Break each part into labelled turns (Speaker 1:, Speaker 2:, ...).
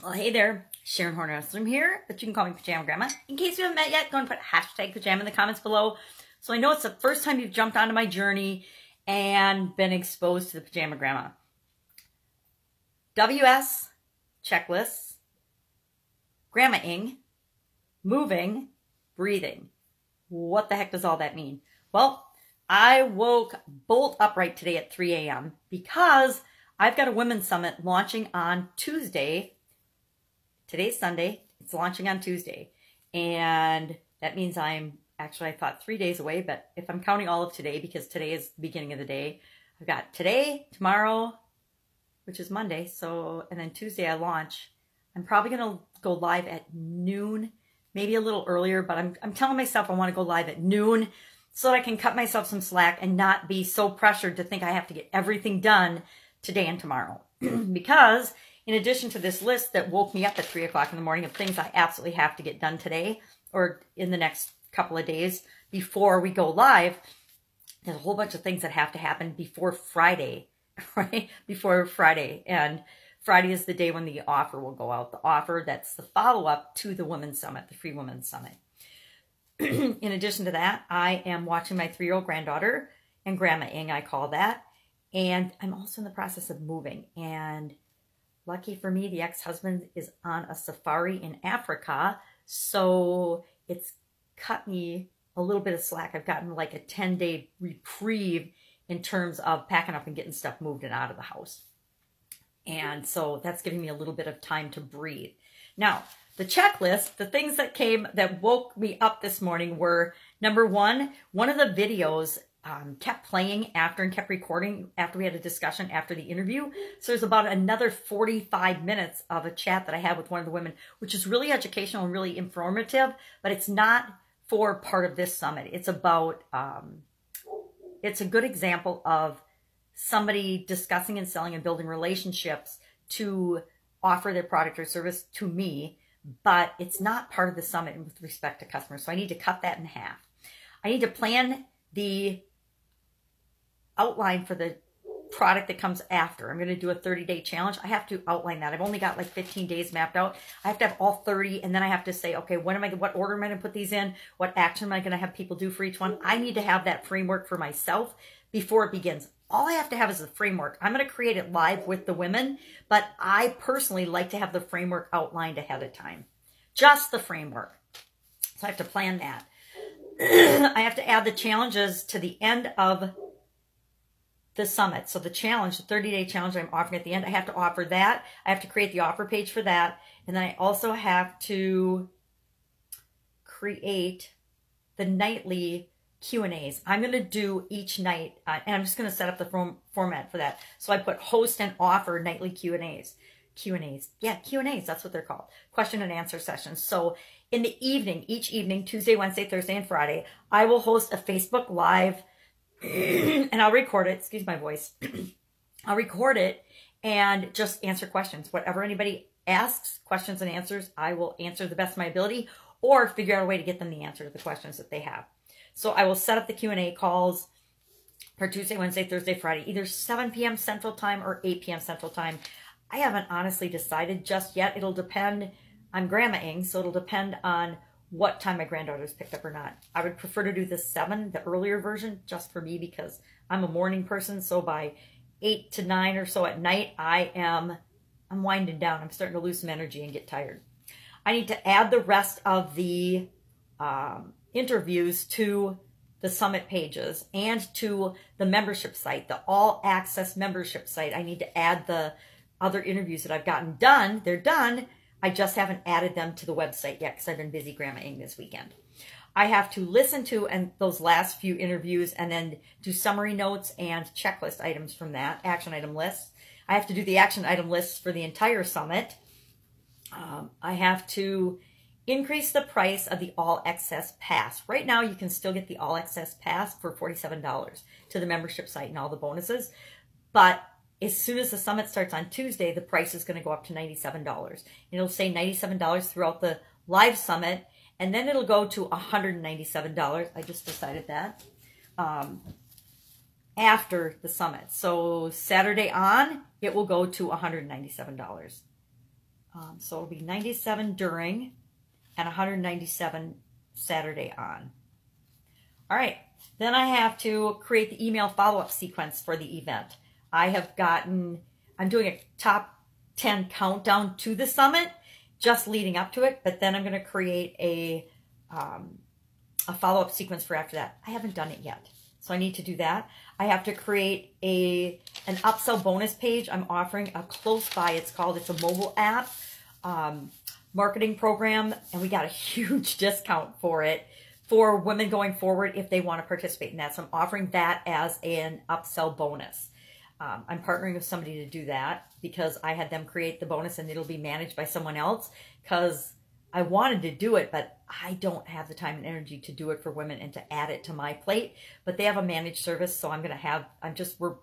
Speaker 1: Well, hey there, Sharon Horne-Ellstrom here, but you can call me Pajama Grandma. In case you haven't met yet, go and put hashtag pajama in the comments below. So I know it's the first time you've jumped onto my journey and been exposed to the Pajama Grandma. WS, checklists, Gramma-ing, moving, breathing. What the heck does all that mean? Well, I woke bolt upright today at 3 a.m. because I've got a women's summit launching on Tuesday. Today's Sunday. It's launching on Tuesday. And that means I thought 3 days away, but if I'm counting all of today, because today is the beginning of the day, I've got today, tomorrow, which is Monday, and then Tuesday I launch. I'm probably going to go live at noon, maybe a little earlier, but I'm telling myself I want to go live at noon so that I can cut myself some slack and not be so pressured to think I have to get everything done today and tomorrow. Because in addition to this list that woke me up at 3 o'clock in the morning of things I absolutely have to get done today or in the next couple of days before we go live, there's a whole bunch of things that have to happen before Friday, right? Before Friday. And Friday is the day when the offer will go out. The offer that's the follow-up to the Women's Summit, the Free Women's Summit. In addition to that, I am watching my 3-year-old granddaughter and Gramma-ing, I call that. And I'm also in the process of moving. And lucky for me, the ex-husband is on a safari in Africa. So it's cut me a little bit of slack. I've gotten like a 10-day reprieve in terms of packing up and getting stuff moved and out of the house. And so that's giving me a little bit of time to breathe. Now, the checklist, the things that woke me up this morning were, number one of the videos kept playing after and kept recording after we had a discussion after the interview. So there's about another 45 minutes of a chat that I had with one of the women, which is really educational and really informative, but it's not for part of this summit. It's about, it's a good example of somebody discussing and selling and building relationships to offer their product or service to me, but it's not part of the summit with respect to customers. So I need to cut that in half. I need to plan the outline for the product that comes after. I'm going to do a 30-day challenge. I have to outline that. I've only got like 15 days mapped out. I have to have all 30, and then I have to say, okay, what order am I going to put these in? What action am I going to have people do for each one? I need to have that framework for myself before it begins. All I have to have is the framework. I'm going to create it live with the women, but I personally like to have the framework outlined ahead of time. Just the framework. So I have to plan that. I have to add the challenges to the end of the summit. So the challenge, the 30-day challenge I'm offering at the end, I have to offer that. I have to create the offer page for that. And then I also have to create the nightly Q&As. I'm going to do each night, and I'm just going to set up the format for that. So I put host and offer nightly Q&As. Yeah, Q&As, that's what they're called. Question and answer sessions. So in the evening, each evening, Tuesday, Wednesday, Thursday, and Friday, I will host a Facebook Live, and I'll record it. Excuse my voice. I'll record it and just answer questions. Whatever anybody asks, questions and answers, I will answer the best of my ability or figure out a way to get them the answer to the questions that they have. So I will set up the Q&A calls for Tuesday, Wednesday, Thursday, Friday, either 7 p.m. Central Time or 8 p.m. Central Time. I haven't honestly decided just yet. It'll depend on Gramma-ing, so it'll depend on what time my granddaughter's picked up or not. I would prefer to do the 7, the earlier version, just for me because I'm a morning person. So by 8 to 9 or so at night, I'm winding down. I'm starting to lose some energy and get tired. I need to add the rest of the interviews to the summit pages and to the membership site, the all access membership site. I need to add the other interviews that I've gotten done. They're done. I just haven't added them to the website yet because I've been busy Gramma-ing this weekend. I have to listen to those last few interviews and then do summary notes and checklist items from that, action item lists. I have to do the action item lists for the entire summit. I have to increase the price of the All Access Pass. Right now, you can still get the All Access Pass for $47 to the membership site and all the bonuses. But as soon as the summit starts on Tuesday, the price is going to go up to $97. And it'll say $97 throughout the live summit, and then it'll go to $197. I just decided that. After the summit. So Saturday on, it will go to $197. So it'll be 97 during and 197 Saturday on. All right. Then I have to create the email follow-up sequence for the event. I'm doing a top 10 countdown to the summit, just leading up to it, but then I'm going to create a follow-up sequence for after that. I haven't done it yet, so I need to do that. I have to create an upsell bonus page. I'm offering a close by. It's a mobile app marketing program, and we got a huge discount for it for women going forward if they want to participate in that. So I'm offering that as an upsell bonus. I'm partnering with somebody to do that because I had them create the bonus and it'll be managed by someone else because I wanted to do it, but I don't have the time and energy to do it for women and to add it to my plate. But they have a managed service, so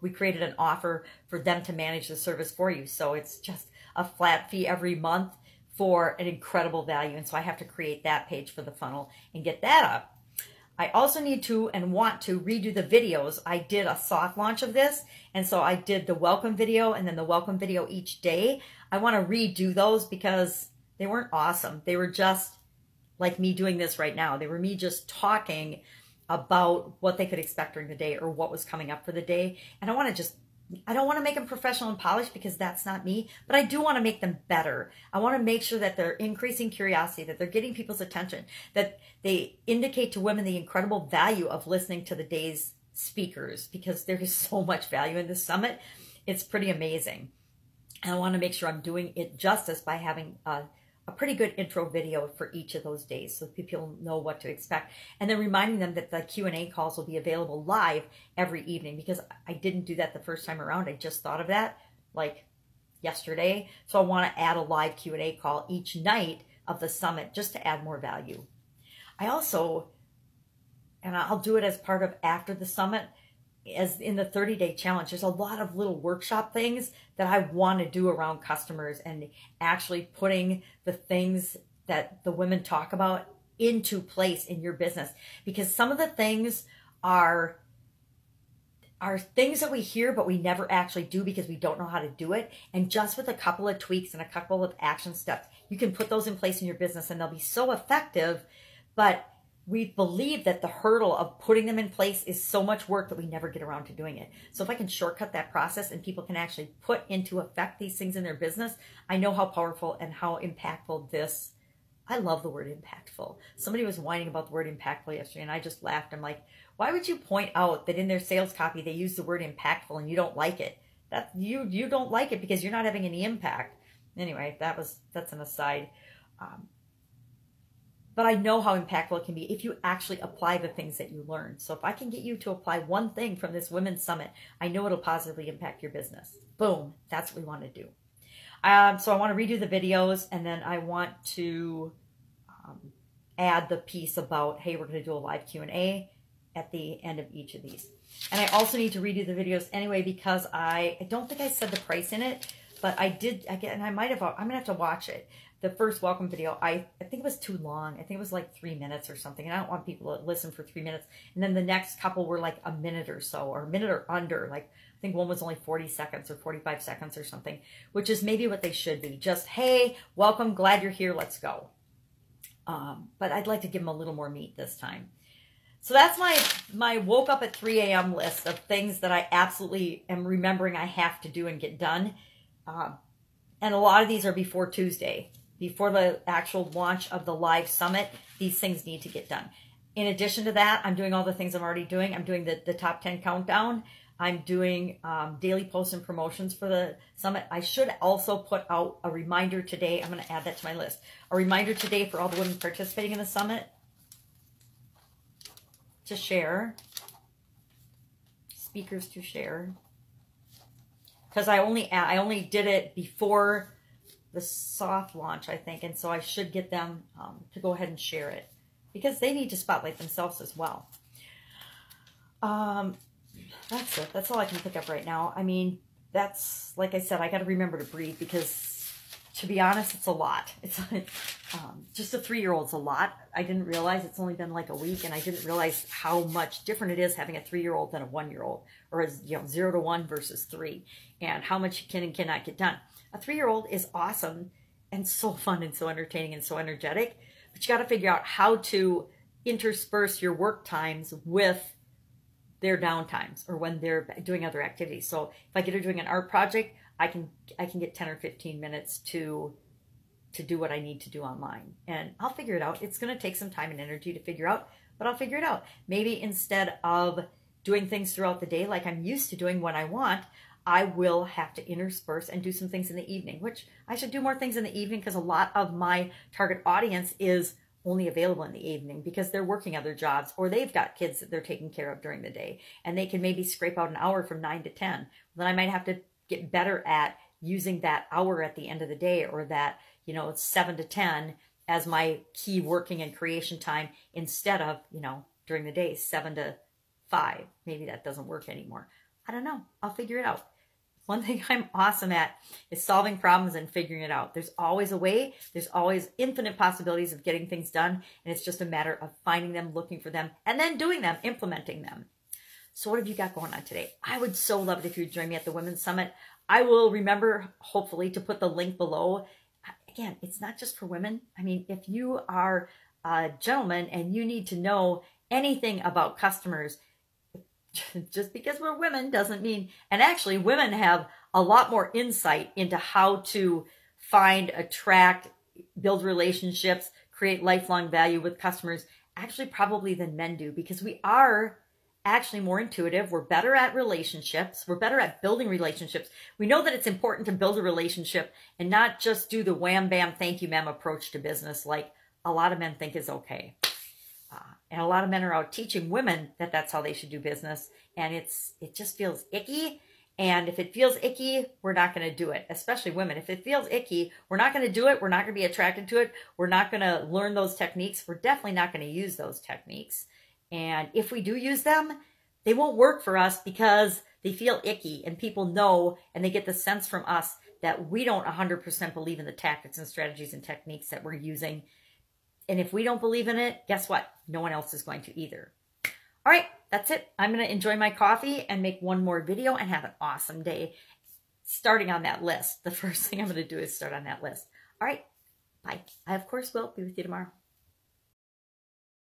Speaker 1: we created an offer for them to manage the service for you. So it's just a flat fee every month for an incredible value. And so I have to create that page for the funnel and get that up. I also need to and want to redo the videos. I did a soft launch of this, and so I did the welcome video and then the welcome video each day. I want to redo those because they weren't awesome. They were just like me doing this right now. They were me just talking about what they could expect during the day or what was coming up for the day. And I don't want to make them professional and polished because that's not me, but I do want to make them better. I want to make sure that they're increasing curiosity, that they're getting people's attention, that they indicate to women the incredible value of listening to the day's speakers because there is so much value in this summit. It's pretty amazing. And I want to make sure I'm doing it justice by having a pretty good intro video for each of those days so people know what to expect. And then reminding them that the Q&A calls will be available live every evening because I didn't do that the first time around. I just thought of that like yesterday. So I want to add a live Q&A call each night of the summit just to add more value. I also, and I'll do it as part of after the summit, as in the 30-day challenge, there's a lot of little workshop things that I want to do around customers and actually putting the things that the women talk about into place in your business. Because some of the things are things that we hear, but we never actually do because we don't know how to do it. And just with a couple of tweaks and a couple of action steps, you can put those in place in your business and they'll be so effective. But we believe that the hurdle of putting them in place is so much work that we never get around to doing it. So if I can shortcut that process and people can actually put into effect these things in their business, I know how powerful and how impactful this, I love the word impactful. Somebody was whining about the word impactful yesterday and I just laughed. I'm like, why would you point out that in their sales copy they use the word impactful and you don't like it? That you don't like it because you're not having any impact. Anyway, that's an aside. But I know how impactful it can be if you actually apply the things that you learn. So if I can get you to apply one thing from this Women's Summit, I know it'll positively impact your business. Boom, that's what we want to do. So I want to redo the videos, and then I want to add the piece about, hey, we're going to do a live Q&A at the end of each of these. And I also need to redo the videos anyway because I don't think I said the price in it, but I did, and I'm going to have to watch it. The first welcome video, I think it was too long. I think it was like 3 minutes or something. And I don't want people to listen for 3 minutes. And then the next couple were like a minute or so, or a minute or under. Like I think one was only 40 seconds or 45 seconds or something, which is maybe what they should be. Just, hey, welcome, glad you're here, let's go. But I'd like to give them a little more meat this time. So that's my woke up at 3 a.m. list of things that I absolutely am remembering I have to do and get done. And a lot of these are before Tuesday. Before the actual launch of the live summit, these things need to get done. In addition to that, I'm doing all the things I'm already doing. I'm doing the top 10 countdown. I'm doing daily posts and promotions for the summit. I should also put out a reminder today. I'm going to add that to my list. A reminder today for all the women participating in the summit to share. Speakers to share. Because I only did it before the soft launch, I think, and so I should get them to go ahead and share it because they need to spotlight themselves as well. That's it. That's all I can pick up right now. I mean, that's, like I said, I got to remember to breathe because, to be honest, it's a lot. It's just a 3-year-old's a lot. I didn't realize it's only been like a week, and I didn't realize how much different it is having a 3-year-old than a 1-year-old, or 0 to 1 versus 3, and how much you can and cannot get done. A 3-year-old is awesome and so fun and so entertaining and so energetic. But you got to figure out how to intersperse your work times with their downtimes or when they're doing other activities. So if I get her doing an art project, I can get 10 or 15 minutes to do what I need to do online. And I'll figure it out. It's going to take some time and energy to figure out, but I'll figure it out. Maybe instead of doing things throughout the day like I'm used to doing when I want, I will have to intersperse and do some things in the evening, which I should do more things in the evening because a lot of my target audience is only available in the evening because they're working other jobs or they've got kids that they're taking care of during the day, and they can maybe scrape out an hour from 9 to 10. Then I might have to get better at using that hour at the end of the day, or that, 7 to 10 as my key working and creation time instead of, during the day, 7 to 5. Maybe that doesn't work anymore. I don't know. I'll figure it out. One thing I'm awesome at is solving problems and figuring it out. There's always a way. There's always infinite possibilities of getting things done. And it's just a matter of finding them, looking for them, and then doing them, implementing them. So what have you got going on today? I would so love it if you'd join me at the Women's Summit. I will remember, hopefully, to put the link below. Again, it's not just for women. I mean, if you are a gentleman and you need to know anything about customers, just because we're women doesn't mean, and actually women have a lot more insight into how to find, attract, build relationships, create lifelong value with customers, actually probably than men do, because we are actually more intuitive. We're better at relationships. We're better at building relationships. We know that it's important to build a relationship and not just do the wham, bam, thank you, ma'am approach to business like a lot of men think is okay. And a lot of men are out teaching women that that's how they should do business. And it just feels icky. And if it feels icky, we're not going to do it, especially women. If it feels icky, we're not going to do it. We're not going to be attracted to it. We're not going to learn those techniques. We're definitely not going to use those techniques. And if we do use them, they won't work for us because they feel icky, and people know, and they get the sense from us that we don't 100% believe in the tactics and strategies and techniques that we're using. And if we don't believe in it, guess what? No one else is going to either. All right, that's it. I'm going to enjoy my coffee and make one more video and have an awesome day starting on that list. The first thing I'm going to do is start on that list. All right, bye. I, of course, will be with you tomorrow.